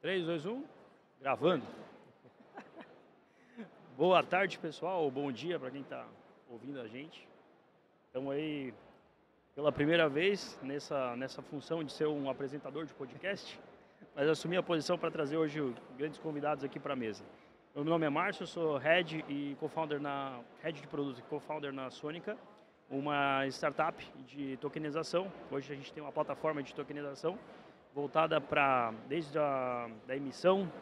3, 2, 1, gravando. Boa tarde, pessoal, ou bom dia para quem está ouvindo a gente. Estamos aí pela primeira vez nessa função de ser um apresentador de podcast, mas assumi a posição para trazer hoje grandes convidados aqui para a mesa. Meu nome é Márcio, eu sou Head e Co-Founder Head de Produto e Co-Founder na Sônica, uma startup de tokenização. Hoje a gente tem uma plataforma de tokenização voltada para desde da emissão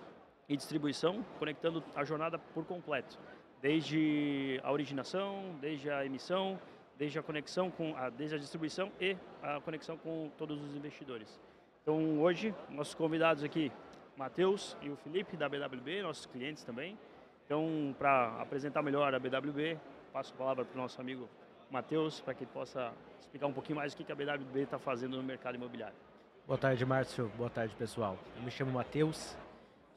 e distribuição, conectando a jornada por completo, desde a originação, desde a emissão, desde a conexão desde a distribuição e a conexão com todos os investidores. Então hoje nossos convidados aqui, Matheus e o Felipe da BWB, nossos clientes também. Então, para apresentar melhor a BWB, passo a palavra para o nosso amigo Matheus, para que ele possa explicar um pouquinho mais o que a BWB está fazendo no mercado imobiliário. Boa tarde, Márcio. Boa tarde, pessoal. Eu me chamo Matheus,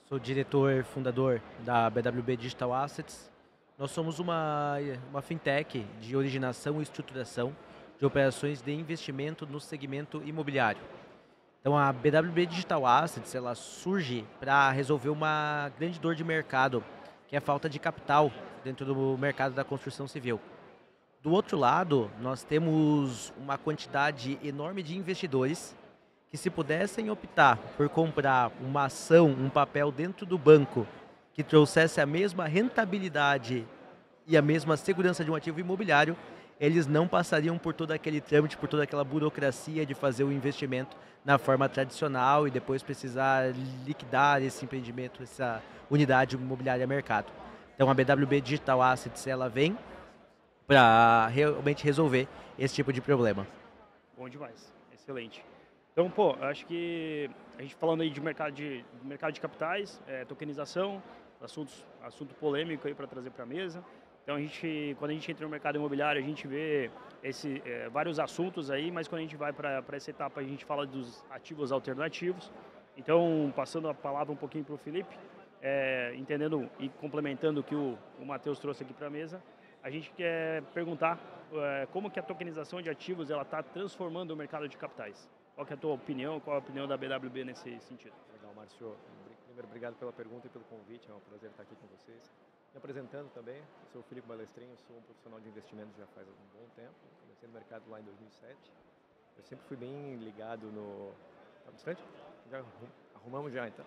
sou diretor fundador da BWB Digital Assets. Nós somos uma fintech de originação e estruturação de operações de investimento no segmento imobiliário. Então, a BWB Digital Assets ela surge para resolver uma grande dor de mercado, que é a falta de capital dentro do mercado da construção civil. Do outro lado, nós temos uma quantidade enorme de investidores que, se pudessem optar por comprar uma ação, um papel dentro do banco que trouxesse a mesma rentabilidade e a mesma segurança de um ativo imobiliário, eles não passariam por todo aquele trâmite, por toda aquela burocracia de fazer o investimento na forma tradicional e depois precisar liquidar esse empreendimento, essa unidade imobiliária a mercado. Então a BWB Digital Assets ela vem para realmente resolver esse tipo de problema. Bom demais, excelente. Então, pô, acho que a gente falando aí de mercado de capitais, tokenização, assunto polêmico aí para trazer para a mesa. Então, quando a gente entra no mercado imobiliário, a gente vê vários assuntos aí, mas quando a gente vai para essa etapa, a gente fala dos ativos alternativos. Então, passando a palavra um pouquinho para o Felipe, entendendo e complementando o que o Matheus trouxe aqui para a mesa, a gente quer perguntar como que a tokenização de ativos ela está transformando o mercado de capitais. Qual que é a tua opinião? Qual é a opinião da BWB nesse sentido? Legal, Márcio. Primeiro, obrigado pela pergunta e pelo convite. É um prazer estar aqui com vocês. Me apresentando também, eu sou o Felipe Balestrinho, sou um profissional de investimentos já faz um bom tempo. Comecei no mercado lá em 2007. Eu sempre fui bem ligado no... Tá distante? Já arrumamos já, então.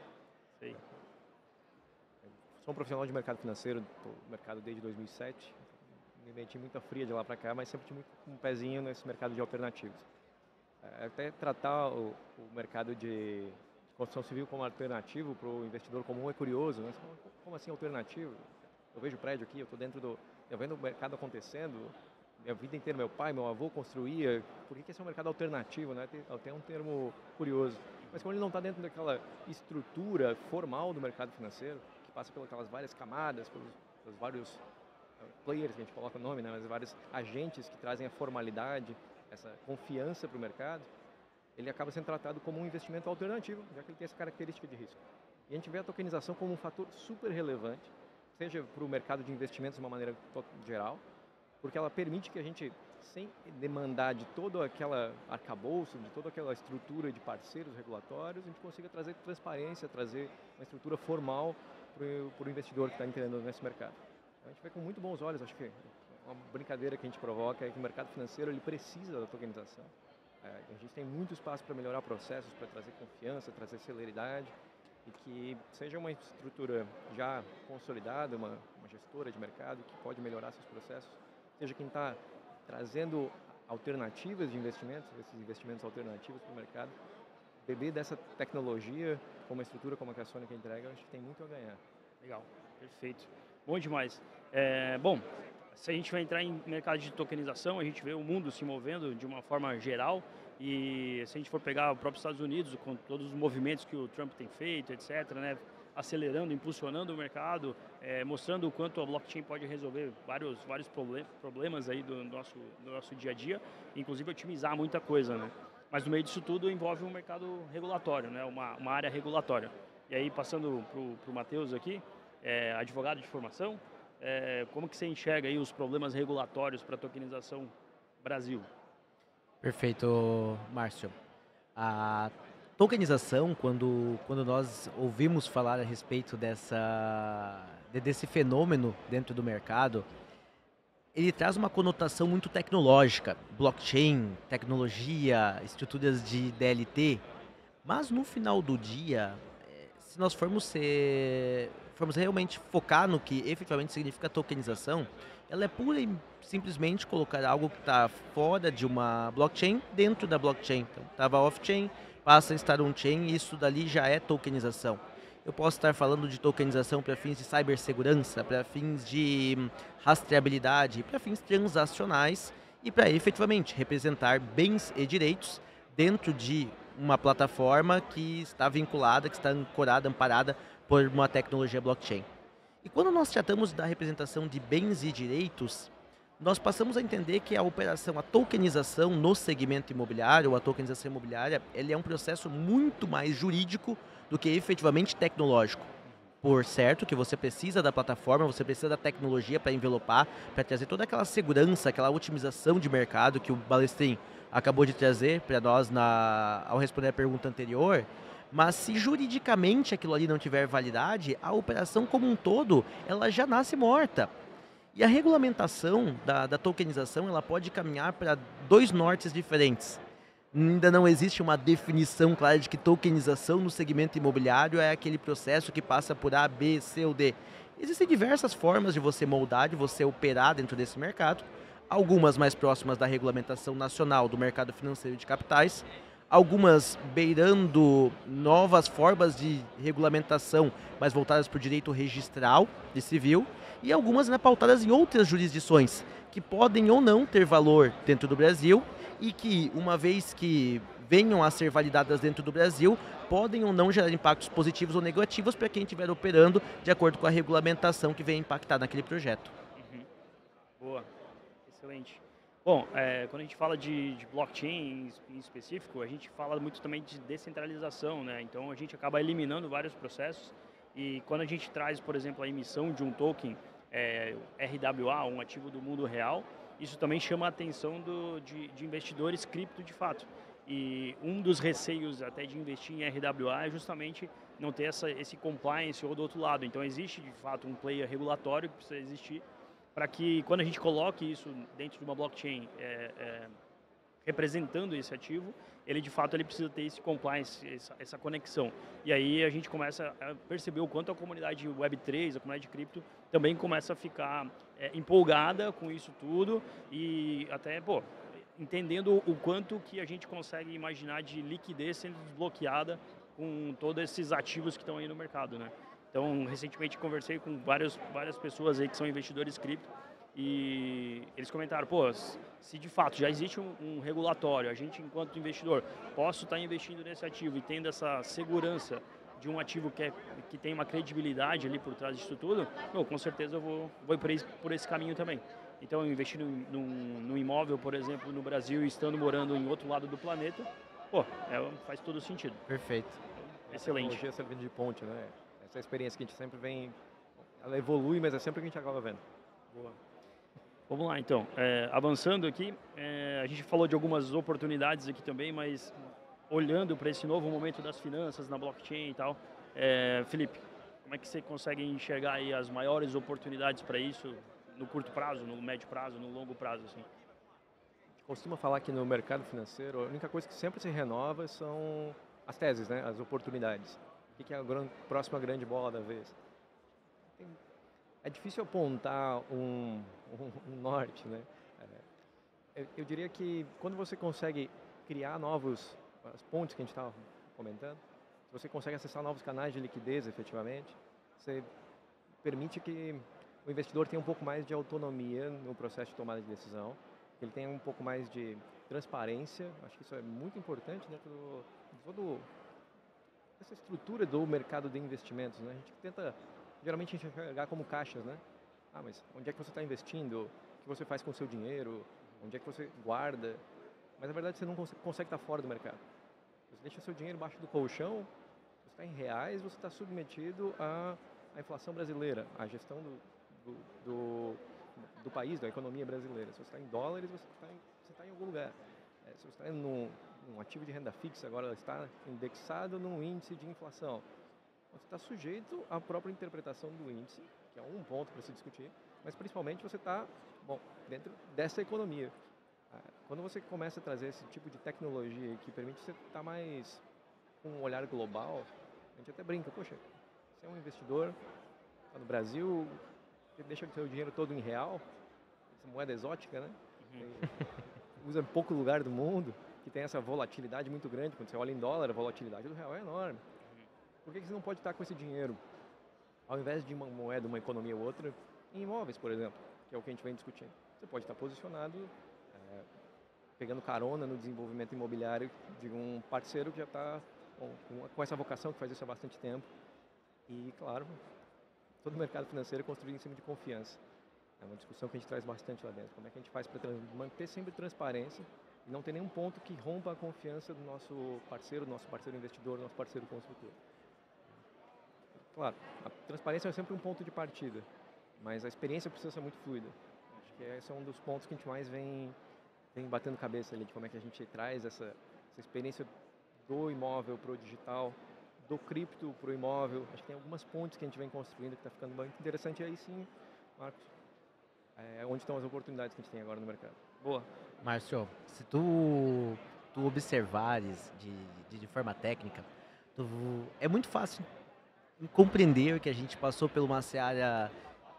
Sei. Sou um profissional de mercado financeiro, estou no mercado desde 2007. Me meti muita fria de lá para cá, mas sempre tive um pezinho nesse mercado de alternativos. Até tratar o mercado de construção civil como alternativo para o investidor comum é curioso, né? Como assim alternativo? Eu vejo o prédio aqui, eu vendo o mercado acontecendo, minha vida inteira, meu pai, meu avô construía, por que esse é um mercado alternativo, né? Tem até um termo curioso. Mas como ele não está dentro daquela estrutura formal do mercado financeiro, que passa pelas várias camadas, pelos vários players que a gente coloca o nome, né? Mas vários agentes que trazem a formalidade, essa confiança para o mercado, ele acaba sendo tratado como um investimento alternativo, já que ele tem essa característica de risco. E a gente vê a tokenização como um fator super relevante, seja para o mercado de investimentos de uma maneira geral, porque ela permite que a gente, sem demandar de todo aquela arcabouço, de toda aquela estrutura de parceiros regulatórios, a gente consiga trazer transparência, trazer uma estrutura formal para o investidor que está entrando nesse mercado. Então, a gente vê com muito bons olhos, acho que uma brincadeira que a gente provoca é que o mercado financeiro ele precisa da tokenização. A gente tem muito espaço para melhorar processos, para trazer confiança, trazer celeridade e que seja uma estrutura já consolidada, uma gestora de mercado que pode melhorar seus processos, seja quem está trazendo alternativas de investimentos, esses investimentos alternativos para o mercado, beber dessa tecnologia com uma estrutura como a que a Sônica entrega, acho que tem muito a ganhar. Legal, perfeito. Bom demais. Se a gente vai entrar em mercado de tokenização, a gente vê o mundo se movendo de uma forma geral e se a gente for pegar o próprio Estados Unidos, com todos os movimentos que o Trump tem feito, etc., né, acelerando, impulsionando o mercado, mostrando o quanto a blockchain pode resolver vários problemas aí do nosso dia a dia, inclusive otimizar muita coisa, né? Mas no meio disso tudo envolve um mercado regulatório, né, uma área regulatória. E aí, passando para o Matheus aqui, advogado de formação, como que você enxerga aí os problemas regulatórios para a tokenização Brasil? Perfeito, Márcio. Tokenização, quando nós ouvimos falar a respeito desse fenômeno dentro do mercado, ele traz uma conotação muito tecnológica, blockchain, tecnologia, estruturas de DLT, mas no final do dia, se nós formos realmente focar no que efetivamente significa tokenização, ela é pura e simplesmente colocar algo que está fora de uma blockchain dentro da blockchain. Então, estava off-chain, passa a estar on-chain e isso dali já é tokenização. Eu posso estar falando de tokenização para fins de cibersegurança, para fins de rastreabilidade, para fins transacionais e para efetivamente representar bens e direitos dentro de uma plataforma que está vinculada, que está ancorada, amparada por uma tecnologia blockchain. E quando nós tratamos da representação de bens e direitos, nós passamos a entender que a operação, a tokenização no segmento imobiliário, ou a tokenização imobiliária, ele é um processo muito mais jurídico do que efetivamente tecnológico. Por certo que você precisa da plataforma, você precisa da tecnologia para envelopar, para trazer toda aquela segurança, aquela otimização de mercado que o Balestrin acabou de trazer para nós ao responder a pergunta anterior. Mas se juridicamente aquilo ali não tiver validade, a operação como um todo, ela já nasce morta. E a regulamentação da tokenização, ela pode caminhar para dois nortes diferentes. Ainda não existe uma definição clara de que tokenização no segmento imobiliário é aquele processo que passa por A, B, C ou D. Existem diversas formas de você moldar, de você operar dentro desse mercado, algumas mais próximas da regulamentação nacional do mercado financeiro de capitais, algumas beirando novas formas de regulamentação, mais voltadas para o direito registral e civil, e algumas pautadas em outras jurisdições, que podem ou não ter valor dentro do Brasil, e que, uma vez que venham a ser validadas dentro do Brasil, podem ou não gerar impactos positivos ou negativos para quem estiver operando de acordo com a regulamentação que venha impactar naquele projeto. Uhum. Boa, excelente. Bom, quando a gente fala de blockchain em específico, a gente fala muito também de descentralização, né? Então a gente acaba eliminando vários processos e quando a gente traz, por exemplo, a emissão de um token RWA, um ativo do mundo real, isso também chama a atenção de investidores cripto de fato. E um dos receios até de investir em RWA é justamente não ter esse compliance ou do outro lado. Então existe de fato um player regulatório que precisa existir para que quando a gente coloque isso dentro de uma blockchain representando esse ativo, ele de fato ele precisa ter esse compliance, essa conexão. E aí a gente começa a perceber o quanto a comunidade Web3, a comunidade cripto, também começa a ficar empolgada com isso tudo e até, entendendo o quanto que a gente consegue imaginar de liquidez sendo desbloqueada com todos esses ativos que estão aí no mercado, né? Então, recentemente conversei com várias pessoas aí que são investidores cripto e eles comentaram, se de fato já existe um regulatório, a gente enquanto investidor posso estar investindo nesse ativo e tendo essa segurança de um ativo que tem uma credibilidade ali por trás disso tudo, com certeza eu vou por esse caminho também. Então, investir num imóvel, por exemplo, no Brasil e estando morando em outro lado do planeta, faz todo sentido. Perfeito. Excelente. A tecnologia servindo de ponte, né? Essa experiência que a gente sempre vem, ela evolui, mas é sempre o que a gente acaba vendo. Boa. Vamos lá, então. Avançando aqui, a gente falou de algumas oportunidades aqui também, mas olhando para esse novo momento das finanças na blockchain e tal, Felipe, como é que você consegue enxergar aí as maiores oportunidades para isso no curto prazo, no médio prazo, no longo prazo, assim? A gente costuma falar que no mercado financeiro, a única coisa que sempre se renova são as teses, né? As oportunidades. O que é a próxima grande bola da vez? É difícil apontar um norte, né? Eu diria que quando você consegue criar as pontes que a gente estava comentando, se você consegue acessar novos canais de liquidez efetivamente, você permite que o investidor tenha um pouco mais de autonomia no processo de tomada de decisão, que ele tenha um pouco mais de transparência. Acho que isso é muito importante dentro essa estrutura do mercado de investimentos, né? A gente tenta, geralmente, enxergar como caixas, né? Mas onde é que você está investindo? O que você faz com o seu dinheiro? Onde é que você guarda? Mas, na verdade, você não consegue estar fora do mercado. Você deixa o seu dinheiro embaixo do colchão, você está em reais, você está submetido à inflação brasileira, à gestão do país, da economia brasileira. Se você está em dólares, você está em algum lugar. Se você está um ativo de renda fixa agora está indexado num índice de inflação. Você está sujeito à própria interpretação do índice, que é um ponto para se discutir, mas principalmente você está, dentro dessa economia. Quando você começa a trazer esse tipo de tecnologia que permite você estar mais com um olhar global, a gente até brinca, poxa, você é um investidor, está no Brasil, você deixa o seu dinheiro todo em real, essa moeda exótica, né? Usa em pouco lugar do mundo, que tem essa volatilidade muito grande. Quando você olha em dólar, a volatilidade do real é enorme. Por que você não pode estar com esse dinheiro, ao invés de uma moeda, uma economia ou outra, em imóveis, por exemplo, que é o que a gente vem discutindo? Você pode estar posicionado, pegando carona no desenvolvimento imobiliário de um parceiro que já está com essa vocação, que faz isso há bastante tempo. E, claro, todo o mercado financeiro é construído em cima de confiança. É uma discussão que a gente traz bastante lá dentro. Como é que a gente faz para manter sempre transparência e não ter nenhum ponto que rompa a confiança do nosso parceiro investidor, nosso parceiro construtor. Claro, a transparência é sempre um ponto de partida, mas a experiência precisa ser muito fluida. Acho que esse é um dos pontos que a gente mais vem batendo cabeça ali, de como é que a gente traz essa experiência do imóvel para o digital, do cripto para o imóvel. Acho que tem algumas pontes que a gente vem construindo que está ficando muito interessante. E aí sim, Marcos, onde estão as oportunidades que a gente tem agora no mercado. Boa. Márcio, se tu observares de forma técnica, é muito fácil compreender que a gente passou por uma seara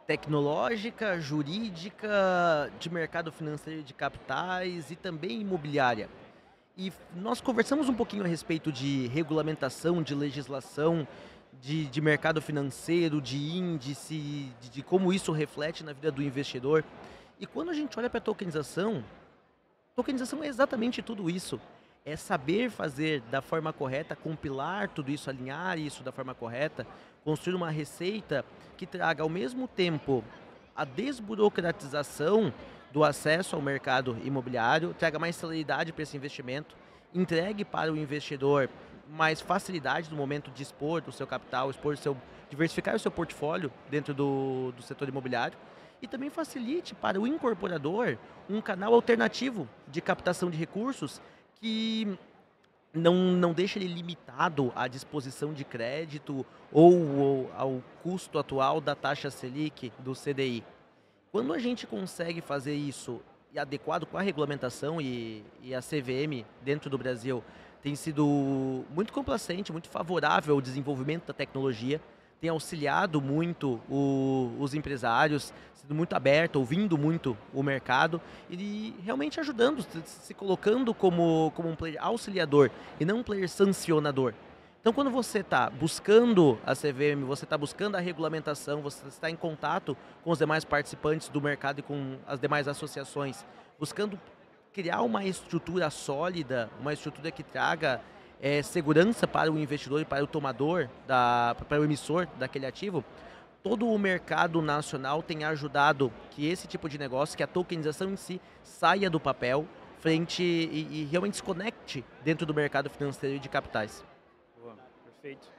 tecnológica, jurídica, de mercado financeiro de capitais e também imobiliária. E nós conversamos um pouquinho a respeito de regulamentação, de legislação, de mercado financeiro, de índice, de como isso reflete na vida do investidor. E quando a gente olha para a tokenização é exatamente tudo isso. É saber fazer da forma correta, compilar tudo isso, alinhar isso da forma correta, construir uma receita que traga ao mesmo tempo a desburocratização do acesso ao mercado imobiliário, traga mais celeridade para esse investimento, entregue para o investidor mais facilidade no momento de expor o seu capital, diversificar o seu portfólio dentro do setor imobiliário e também facilite para o incorporador um canal alternativo de captação de recursos que não deixa ele limitado à disposição de crédito ou ao custo atual da taxa Selic, do CDI. Quando a gente consegue fazer isso e adequado com a regulamentação e a CVM dentro do Brasil tem sido muito complacente, muito favorável ao desenvolvimento da tecnologia, tem auxiliado muito os empresários, sendo muito aberto, ouvindo muito o mercado e realmente ajudando, se colocando como um player auxiliador e não um player sancionador. Então, quando você está buscando a CVM, você está buscando a regulamentação, você está em contato com os demais participantes do mercado e com as demais associações, buscando criar uma estrutura sólida, uma estrutura que traga segurança para o investidor e para o tomador, para o emissor daquele ativo, todo o mercado nacional tem ajudado que esse tipo de negócio, que a tokenização em si, saia do papel e realmente se conecte dentro do mercado financeiro e de capitais. Boa, perfeito.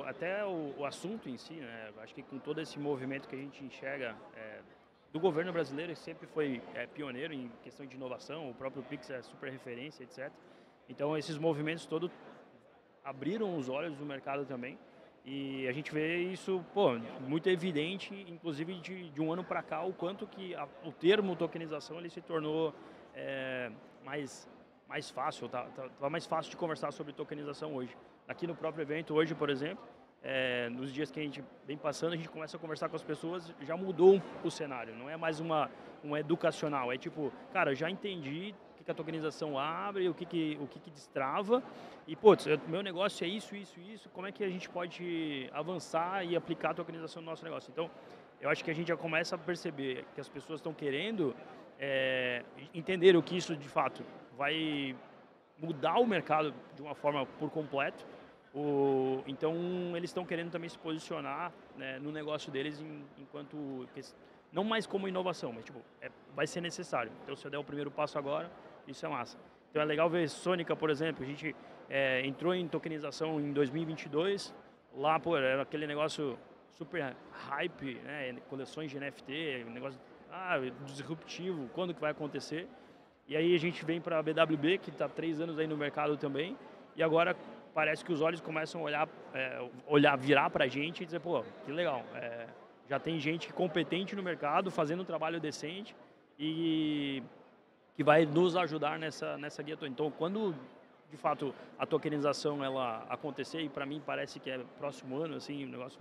Até o assunto em si, né? Acho que com todo esse movimento que a gente enxerga do governo brasileiro, que sempre foi pioneiro em questão de inovação, o próprio Pix é super referência, etc. Então, esses movimentos todos abriram os olhos do mercado também. E a gente vê isso, muito evidente, inclusive de um ano para cá, o quanto que o termo tokenização ele se tornou mais fácil, tá mais fácil de conversar sobre tokenização hoje. Aqui no próprio evento, hoje, por exemplo, nos dias que a gente vem passando, a gente começa a conversar com as pessoas, já mudou o cenário, não é mais uma educacional, é tipo, cara, já entendi o que a tokenização abre, o que destrava, e meu negócio é isso, como é que a gente pode avançar e aplicar a tokenização no nosso negócio? Então, eu acho que a gente já começa a perceber que as pessoas estão querendo entender o que isso de fato vai mudar o mercado de uma forma por completo. Então, eles estão querendo também se posicionar, né, no negócio deles enquanto, não mais como inovação, mas vai ser necessário. Então, se eu der o primeiro passo agora, isso é massa. Então, é legal ver Sônica, por exemplo, a gente entrou em tokenização em 2022, lá, era aquele negócio super hype, né, coleções de NFT, negócio disruptivo, quando que vai acontecer? E aí a gente vem para a BWB, que está 3 anos aí no mercado também, e agora parece que os olhos começam a virar para a gente e dizer, pô, que legal, já tem gente competente no mercado, fazendo um trabalho decente e que vai nos ajudar nessa guia toda. Então, quando de fato a tokenização ela acontecer, e para mim parece que é próximo ano, assim, o negócio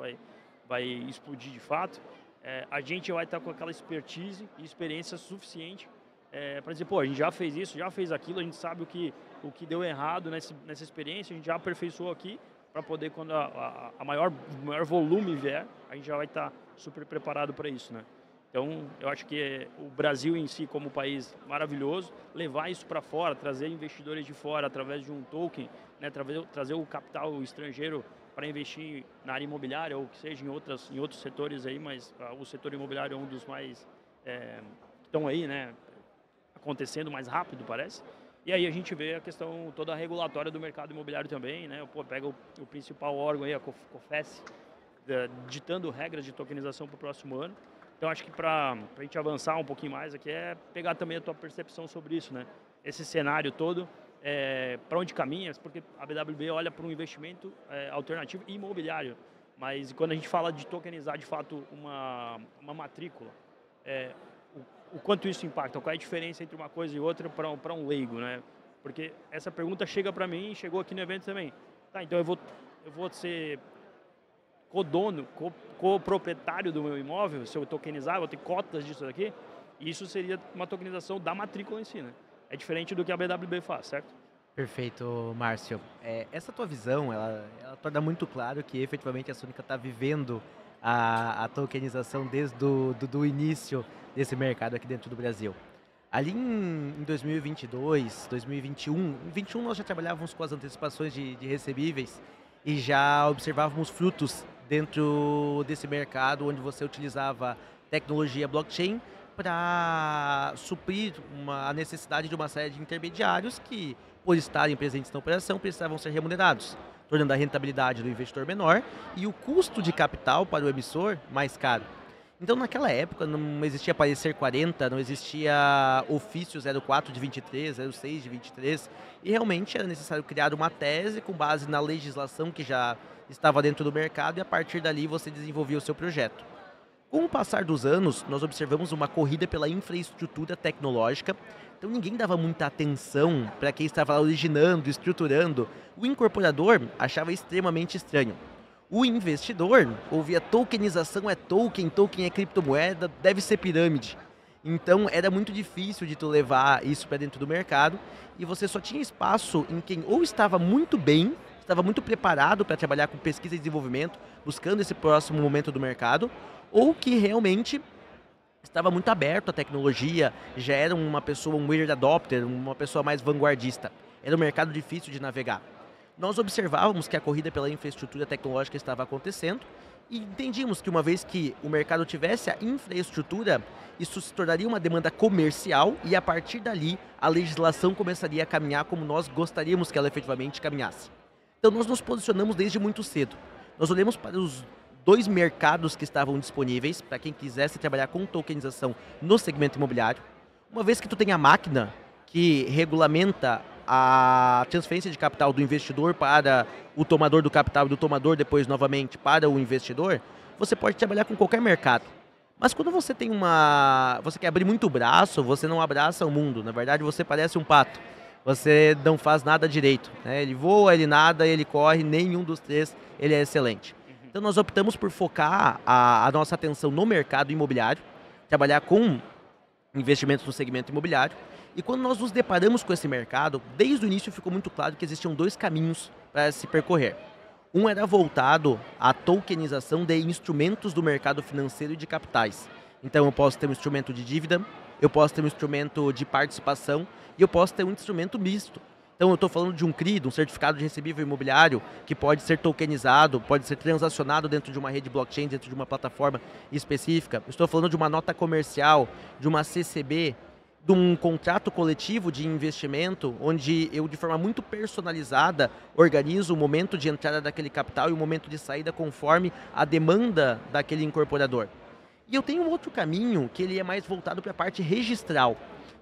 vai explodir de fato, a gente vai estar com aquela expertise e experiência suficiente para dizer, pô, a gente já fez isso, já fez aquilo, a gente sabe o que deu errado nessa experiência, a gente já aperfeiçoou aqui para poder, quando o maior volume vier, a gente já vai estar super preparado para isso, né? Então, eu acho que o Brasil em si, como país maravilhoso, levar isso para fora, trazer investidores de fora através de um token, né, trazer o capital estrangeiro para investir na área imobiliária ou que seja em outros setores aí, mas o setor imobiliário é um dos mais que estão aí, né, acontecendo mais rápido, parece. E aí a gente vê a questão toda regulatória do mercado imobiliário também, né? Pô, pega o principal órgão aí, a COFES, ditando regras de tokenização para o próximo ano. Então acho que para a gente avançar um pouquinho mais aqui é pegar também a tua percepção sobre isso, né? Esse cenário todo, para onde caminha, porque a BWB olha para um investimento alternativo e imobiliário, mas quando a gente fala de tokenizar de fato uma matrícula, o quanto isso impacta, qual é a diferença entre uma coisa e outra para um leigo, né? Porque essa pergunta chega para mim e chegou aqui no evento também. Tá, então eu vou ser codono, coproprietário do meu imóvel, se eu tokenizar, eu vou ter cotas disso daqui, e isso seria uma tokenização da matrícula em si, né? É diferente do que a BWB faz, certo? Perfeito, Márcio. Essa tua visão, ela torna muito claro que efetivamente a Súnica está vivendo a tokenização desde o início desse mercado aqui dentro do Brasil. Ali em 2022, 2021, em 2021 nós já trabalhávamos com as antecipações de recebíveis e já observávamos frutos dentro desse mercado onde você utilizava tecnologia blockchain para suprir a necessidade de uma série de intermediários que, por estarem presentes na operação, precisavam ser remunerados, tornando a rentabilidade do investidor menor e o custo de capital para o emissor mais caro. Então, naquela época, não existia parecer 40, não existia ofício 04 de 23, 06 de 23, e realmente era necessário criar uma tese com base na legislação que já estava dentro do mercado e a partir dali você desenvolvia o seu projeto. Com o passar dos anos, nós observamos uma corrida pela infraestrutura tecnológica, então ninguém dava muita atenção para quem estava originando, estruturando. O incorporador achava extremamente estranho. O investidor ouvia tokenização é token é criptomoeda, deve ser pirâmide. Então era muito difícil de tu levar isso para dentro do mercado e você só tinha espaço em quem ou estava muito bem, estava muito preparado para trabalhar com pesquisa e desenvolvimento, buscando esse próximo momento do mercado, ou que realmente estava muito aberto à tecnologia, já era uma pessoa, um early adopter, uma pessoa mais vanguardista. Era um mercado difícil de navegar. Nós observávamos que a corrida pela infraestrutura tecnológica estava acontecendo e entendíamos que uma vez que o mercado tivesse a infraestrutura, isso se tornaria uma demanda comercial e a partir dali a legislação começaria a caminhar como nós gostaríamos que ela efetivamente caminhasse. Então nós nos posicionamos desde muito cedo. Nós olhamos para os 2 mercados que estavam disponíveis para quem quisesse trabalhar com tokenização no segmento imobiliário. Uma vez que tu tem a máquina que regulamenta a transferência de capital do investidor para o tomador do capital e do tomador depois novamente para o investidor, você pode trabalhar com qualquer mercado. Mas quando você tem você quer abrir muito o braço, você não abraça o mundo. Na verdade, você parece um pato. Você não faz nada direito, né? Ele voa, ele nada, ele corre, nenhum dos 3 ele é excelente. Então nós optamos por focar a nossa atenção no mercado imobiliário, trabalhar com investimentos no segmento imobiliário. E quando nós nos deparamos com esse mercado, desde o início ficou muito claro que existiam 2 caminhos para se percorrer. Um era voltado à tokenização de instrumentos do mercado financeiro e de capitais. Então eu posso ter um instrumento de dívida, eu posso ter um instrumento de participação e eu posso ter um instrumento misto. Então eu estou falando de um CRI, de um certificado de recebível imobiliário, que pode ser tokenizado, pode ser transacionado dentro de uma rede blockchain, dentro de uma plataforma específica. Estou falando de uma nota comercial, de uma CCB, de um contrato coletivo de investimento, onde eu, de forma muito personalizada, organizo o momento de entrada daquele capital e o momento de saída conforme a demanda daquele incorporador. E eu tenho um outro caminho que ele é mais voltado para a parte registral.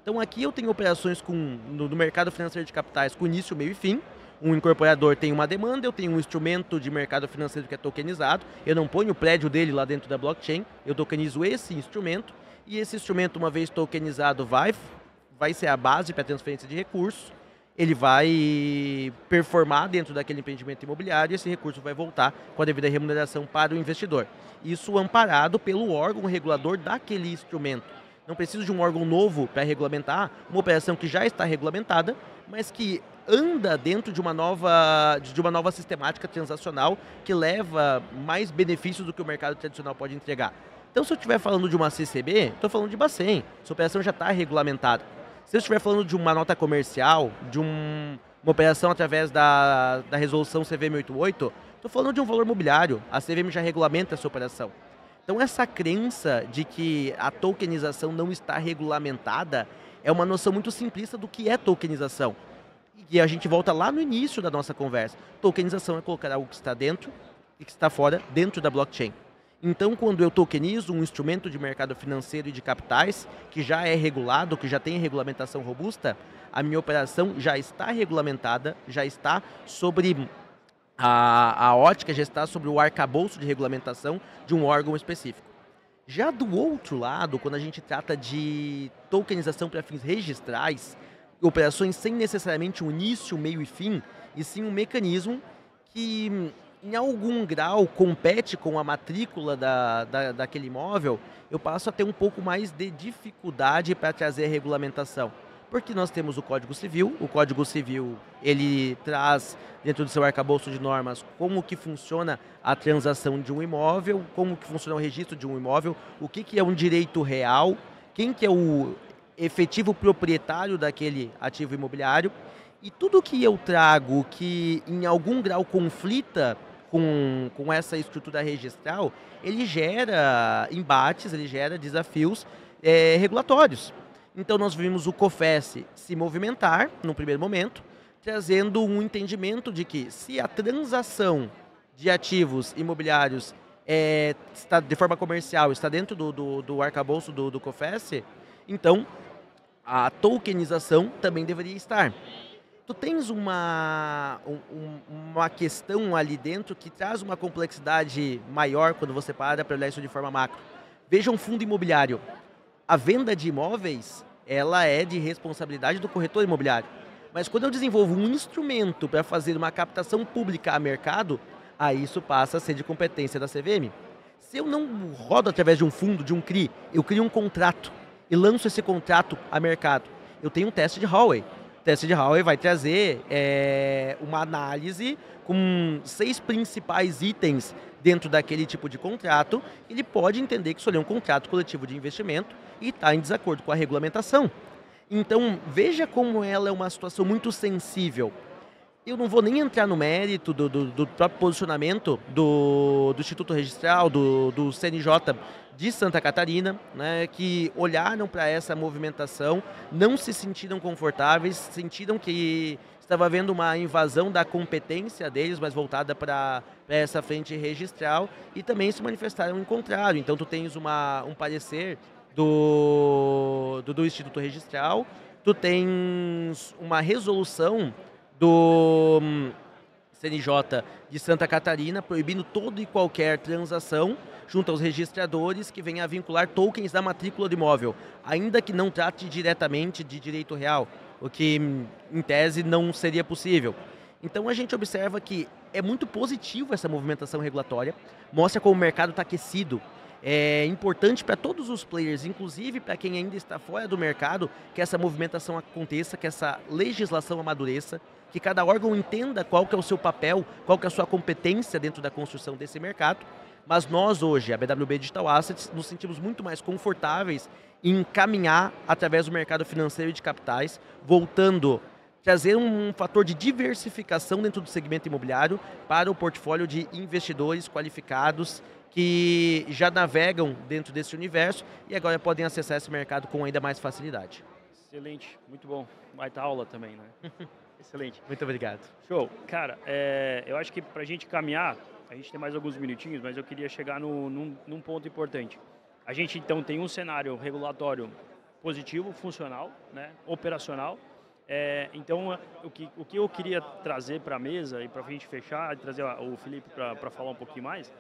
Então aqui eu tenho operações no mercado financeiro de capitais com início, meio e fim. Um incorporador tem uma demanda, eu tenho um instrumento de mercado financeiro que é tokenizado, eu não ponho o prédio dele lá dentro da blockchain, eu tokenizo esse instrumento, e esse instrumento, uma vez tokenizado, vai ser a base para a transferência de recursos, ele vai performar dentro daquele empreendimento imobiliário e esse recurso vai voltar com a devida remuneração para o investidor. Isso amparado pelo órgão regulador daquele instrumento. Não preciso de um órgão novo para regulamentar uma operação que já está regulamentada, mas que anda dentro de uma nova sistemática transacional que leva mais benefícios do que o mercado tradicional pode entregar. Então, se eu estiver falando de uma CCB, estou falando de Bacen, essa operação já está regulamentada. Se eu estiver falando de uma nota comercial, de uma operação através da resolução CVM88, estou falando de um valor mobiliário, a CVM já regulamenta essa operação. Então, essa crença de que a tokenização não está regulamentada é uma noção muito simplista do que é tokenização. E a gente volta lá no início da nossa conversa. Tokenização é colocar algo que está dentro e que está fora, dentro da blockchain. Então, quando eu tokenizo um instrumento de mercado financeiro e de capitais, que já é regulado, que já tem regulamentação robusta, a minha operação já está regulamentada, já está sobre a ótica, já está sobre o arcabouço de regulamentação de um órgão específico. Já do outro lado, quando a gente trata de tokenização para fins registrais, operações sem necessariamente um início, meio e fim, e sim um mecanismo que, em algum grau, compete com a matrícula daquele imóvel, eu passo a ter um pouco mais de dificuldade para trazer a regulamentação. Porque nós temos o Código Civil, ele traz dentro do seu arcabouço de normas como que funciona a transação de um imóvel, como que funciona o registro de um imóvel, o que é um direito real, quem que é o efetivo proprietário daquele ativo imobiliário, e tudo que eu trago que em algum grau conflita com essa estrutura registral, ele gera embates, ele gera desafios regulatórios. Então nós vimos o COFES se movimentar, num primeiro momento, trazendo um entendimento de que se a transação de ativos imobiliários está de forma comercial, está dentro do arcabouço do COFES, então a tokenização também deveria estar. Tu tens uma questão ali dentro que traz uma complexidade maior quando você para olhar isso de forma macro. Veja um fundo imobiliário. A venda de imóveis, ela é de responsabilidade do corretor imobiliário. Mas quando eu desenvolvo um instrumento para fazer uma captação pública a mercado, aí isso passa a ser de competência da CVM. Se eu não rodo através de um fundo, de um CRI, eu crio um contrato e lanço esse contrato a mercado, eu tenho um teste de Howey. O teste de Howey vai trazer uma análise com 6 principais itens dentro daquele tipo de contrato. Ele pode entender que isso ali é um contrato coletivo de investimento e está em desacordo com a regulamentação. Então, veja como ela é uma situação muito sensível. Eu não vou nem entrar no mérito do próprio posicionamento do Instituto Registral, do CNJ de Santa Catarina, né, que olharam para essa movimentação, não se sentiram confortáveis, sentiram que estava havendo uma invasão da competência deles, mas voltada para essa frente registral, e também se manifestaram em contrário. Então, tu tens um parecer do Instituto Registral, tu tens uma resolução do CNJ de Santa Catarina, proibindo toda e qualquer transação junto aos registradores que venha a vincular tokens da matrícula do imóvel, ainda que não trate diretamente de direito real, o que, em tese, não seria possível. Então, a gente observa que é muito positivo essa movimentação regulatória, mostra como o mercado está aquecido. É importante para todos os players, inclusive para quem ainda está fora do mercado, que essa movimentação aconteça, que essa legislação amadureça, que cada órgão entenda qual que é o seu papel, qual que é a sua competência dentro da construção desse mercado. Mas nós hoje, a BWB Digital Assets, nos sentimos muito mais confortáveis em caminhar através do mercado financeiro e de capitais, voltando trazer um fator de diversificação dentro do segmento imobiliário para o portfólio de investidores qualificados que já navegam dentro desse universo e agora podem acessar esse mercado com ainda mais facilidade. Excelente, muito bom. Baita aula também, né? Excelente. Muito obrigado. Show. Cara, eu acho que para a gente caminhar, a gente tem mais alguns minutinhos, mas eu queria chegar num ponto importante. A gente, então, tem um cenário regulatório positivo, funcional, né, operacional. Então, o que eu queria trazer para a mesa e para a gente fechar, trazer o Felipe para falar um pouquinho mais,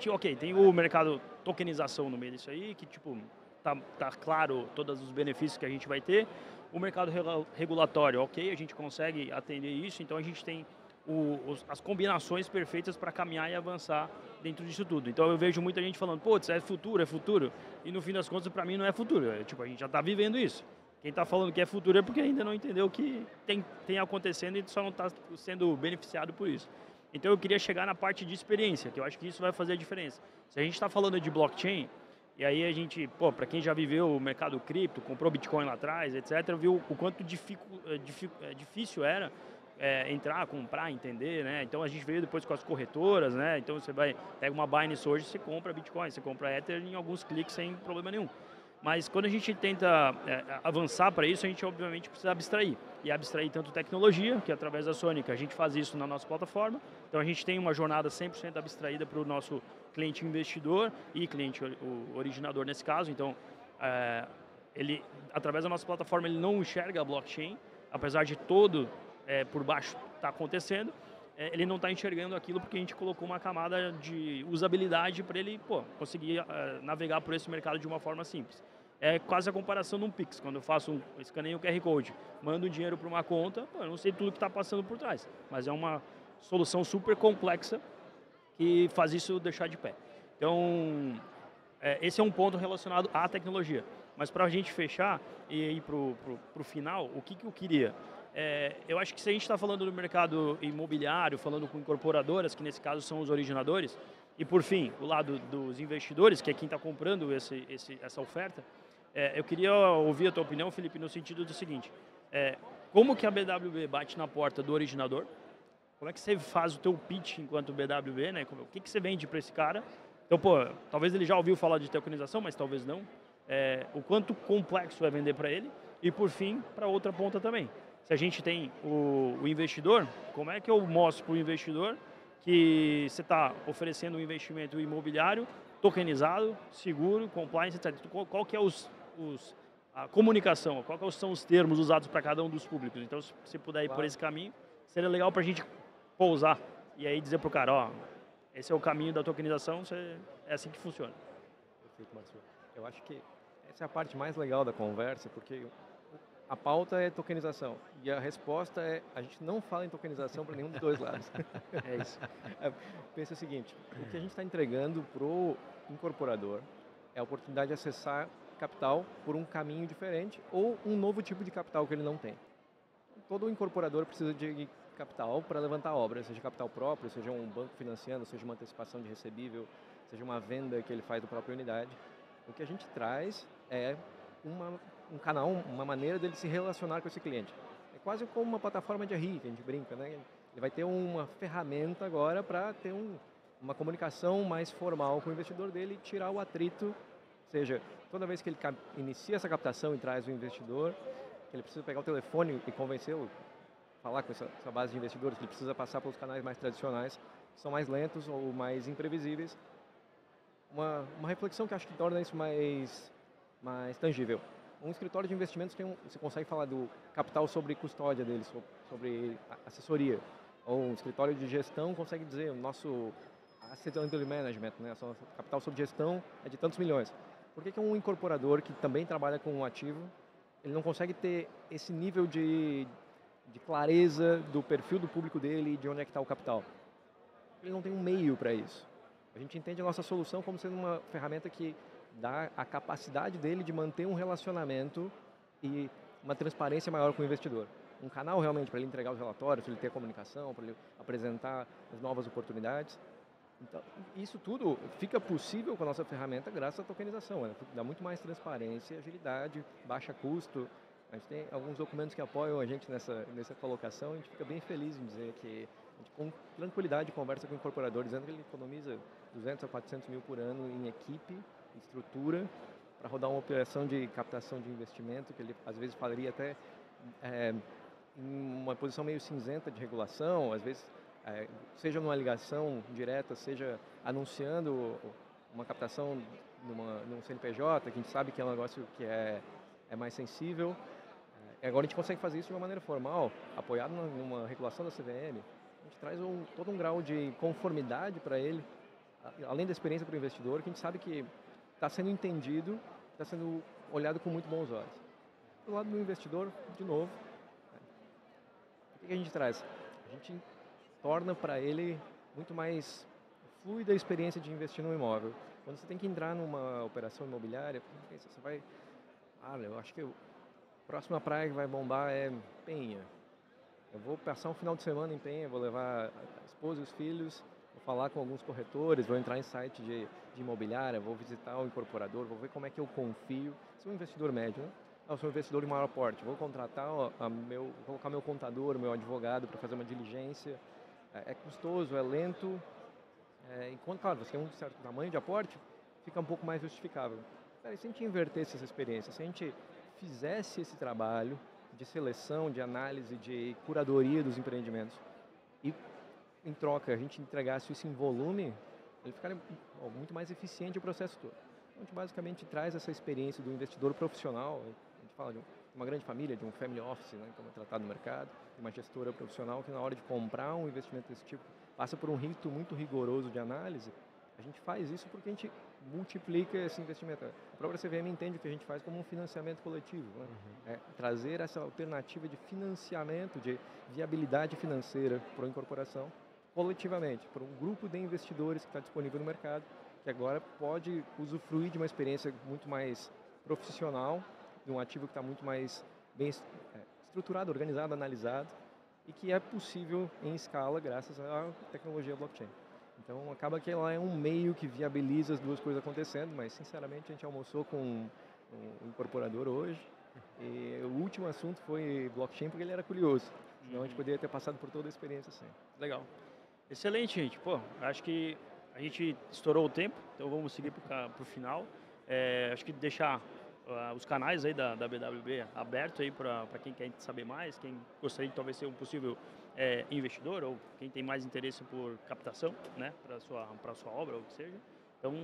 ok, tem o mercado tokenização no meio disso aí, que tipo, tá claro todos os benefícios que a gente vai ter. O mercado regulatório, ok, a gente consegue atender isso, então a gente tem as combinações perfeitas para caminhar e avançar dentro disso tudo. Então eu vejo muita gente falando, putz, é futuro, e no fim das contas para mim não é futuro, tipo, a gente já está vivendo isso. Quem está falando que é futuro é porque ainda não entendeu o que tem acontecendo e só não está sendo beneficiado por isso. Então eu queria chegar na parte de experiência, que eu acho que isso vai fazer a diferença. Se a gente está falando de blockchain, e aí a gente, para quem já viveu o mercado cripto, comprou Bitcoin lá atrás, etc., viu o quanto difícil era entrar, comprar, entender, né? Então a gente veio depois com as corretoras, né? Então você pega uma Binance hoje, você compra Bitcoin, você compra Ether em alguns cliques sem problema nenhum. Mas quando a gente tenta avançar para isso, a gente obviamente precisa abstrair. E abstrair tanto tecnologia, que através da Sonic a gente faz isso na nossa plataforma. Então a gente tem uma jornada 100% abstraída para o nosso cliente investidor e cliente originador nesse caso. Então, ele, através da nossa plataforma, ele não enxerga a blockchain, apesar de todo por baixo estar acontecendo. Ele não está enxergando aquilo porque a gente colocou uma camada de usabilidade para ele conseguir navegar por esse mercado de uma forma simples. É quase a comparação de um Pix. Quando eu escaneio o QR Code, mando o dinheiro para uma conta, eu não sei tudo que está passando por trás, mas é uma solução super complexa que faz isso deixar de pé. Então, esse é um ponto relacionado à tecnologia. Mas para a gente fechar e ir para o final, o que eu queria? Eu acho que se a gente está falando do mercado imobiliário, falando com incorporadoras, que nesse caso são os originadores, e por fim, o lado dos investidores, que é quem está comprando essa oferta, eu queria ouvir a tua opinião, Felipe, no sentido do seguinte, como que a BWB bate na porta do originador? Como é que você faz o teu pitch enquanto BWB, né? O que você vende para esse cara? Então, talvez ele já ouviu falar de tokenização, mas talvez não. O quanto complexo é vender para ele e, por fim, para outra ponta também. Se a gente tem o investidor, como é que eu mostro para o investidor que você está oferecendo um investimento imobiliário tokenizado, seguro, compliance, etc. Qual que é a comunicação, são os termos usados para cada um dos públicos? Então, se você puder ir por esse caminho, seria legal para a gente pousar e aí dizer para o cara, esse é o caminho da tokenização, é assim que funciona. Perfeito, Márcio. Eu acho que essa é a parte mais legal da conversa, porque a pauta é tokenização e a resposta é a gente não fala em tokenização para nenhum dos dois lados. É isso. Pensa o seguinte, o que a gente está entregando para o incorporador é a oportunidade de acessar capital por um caminho diferente ou um novo tipo de capital que ele não tem. Todo incorporador precisa de capital para levantar obra, seja capital próprio, seja um banco financiando, seja uma antecipação de recebível, seja uma venda que ele faz da própria unidade. O que a gente traz é um canal, uma maneira dele se relacionar com esse cliente. É quase como uma plataforma de RI, que a gente brinca, né? Ele vai ter uma ferramenta agora para ter uma comunicação mais formal com o investidor dele e tirar o atrito, ou seja, toda vez que ele inicia essa captação e traz o investidor, ele precisa pegar o telefone e convencê-lo, falar com essa base de investidores, que ele precisa passar pelos canais mais tradicionais, que são mais lentos ou mais imprevisíveis. Uma reflexão que acho que torna isso mais tangível. Um escritório de investimentos você consegue falar do capital sobre custódia dele, sobre assessoria. Ou um escritório de gestão consegue dizer o nosso asset under management, né? Nosso capital sobre gestão é de tantos milhões. Por que um incorporador que também trabalha com um ativo, ele não consegue ter esse nível de clareza do perfil do público dele e de onde é que está o capital? Ele não tem um meio para isso. A gente entende a nossa solução como sendo uma ferramenta que dá a capacidade dele de manter um relacionamento e uma transparência maior com o investidor. Um canal realmente para ele entregar os relatórios, para ele ter a comunicação, para ele apresentar as novas oportunidades. Então, isso tudo fica possível com a nossa ferramenta graças à tokenização. Ela dá muito mais transparência, agilidade, baixa custo. A gente tem alguns documentos que apoiam a gente nessa colocação. A gente fica bem feliz em dizer que a gente com tranquilidade conversa com o incorporador, dizendo que ele economiza 200 a 400 mil por ano em equipe, estrutura, para rodar uma operação de captação de investimento, que ele às vezes falaria até em uma posição meio cinzenta de regulação, às vezes seja numa ligação direta, seja anunciando uma captação num CNPJ, que a gente sabe que é um negócio que é mais sensível. Agora a gente consegue fazer isso de uma maneira formal, apoiado numa regulação da CVM. A gente traz todo um grau de conformidade para ele, além da experiência para o investidor, que a gente sabe que está sendo entendido, está sendo olhado com muito bons olhos. Do lado do investidor, de novo, o que a gente traz? A gente torna para ele muito mais fluida a experiência de investir no imóvel. Quando você tem que entrar numa operação imobiliária, você vai... eu acho que a próxima praia que vai bombar é Penha. Eu vou passar um final de semana em Penha, vou levar a esposa e os filhos, vou falar com alguns corretores, vou entrar em site de imobiliária, vou visitar o incorporador, vou ver como é que eu confio. Sou um investidor médio, né? Eu sou um investidor de maior porte, vou contratar vou colocar meu contador, meu advogado para fazer uma diligência. É custoso, é lento, enquanto, claro, você tem um certo tamanho de aporte, fica um pouco mais justificável. Se a gente invertesse essa experiência, se a gente fizesse esse trabalho de seleção, de análise, de curadoria dos empreendimentos e, em troca, a gente entregasse isso em volume, ele ficaria muito mais eficiente o processo todo. Então, a gente basicamente traz essa experiência do investidor profissional, a gente fala de uma grande família, de um family office, né, como é tratado no mercado, de uma gestora profissional que na hora de comprar um investimento desse tipo passa por um rito muito rigoroso de análise. A gente faz isso porque a gente multiplica esse investimento. A própria CVM entende o que a gente faz como um financiamento coletivo, né? Trazer essa alternativa de financiamento, de viabilidade financeira para a incorporação coletivamente, para um grupo de investidores que está disponível no mercado, que agora pode usufruir de uma experiência muito mais profissional, de um ativo que está muito mais bem estruturado, organizado, analisado, e que é possível em escala graças à tecnologia blockchain. Então acaba que ela é um meio que viabiliza as duas coisas acontecendo, mas sinceramente a gente almoçou com um incorporador hoje e o último assunto foi blockchain porque ele era curioso, senão a gente poderia ter passado por toda a experiência assim. Legal. Excelente, gente. Pô, acho que a gente estourou o tempo, então vamos seguir para o final. Acho que deixar os canais aí da BWB abertos aí para quem quer saber mais, quem gostaria de talvez ser um possível investidor ou quem tem mais interesse por captação, né, para sua obra ou o que seja. Então,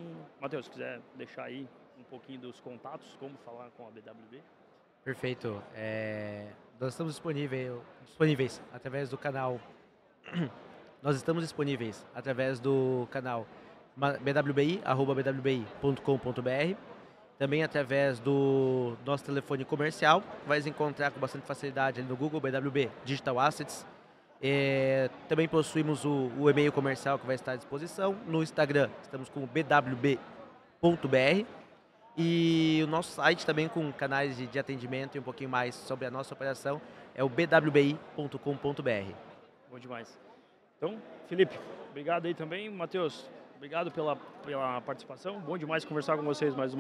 Matheus, se quiser deixar aí um pouquinho dos contatos, como falar com a BWB. Perfeito. Nós estamos disponíveis através do canal. Nós estamos disponíveis através do canal bwbi@bwbi.com.br. Também através do nosso telefone comercial, vai encontrar com bastante facilidade ali no Google BWB Digital Assets. Também possuímos o e-mail comercial que vai estar à disposição. No Instagram estamos com bwb.br e o nosso site também com canais de atendimento e um pouquinho mais sobre a nossa operação é o bwbi.com.br. Bom demais. Então, Felipe, obrigado aí também. Matheus, obrigado pela participação. Bom demais conversar com vocês mais uma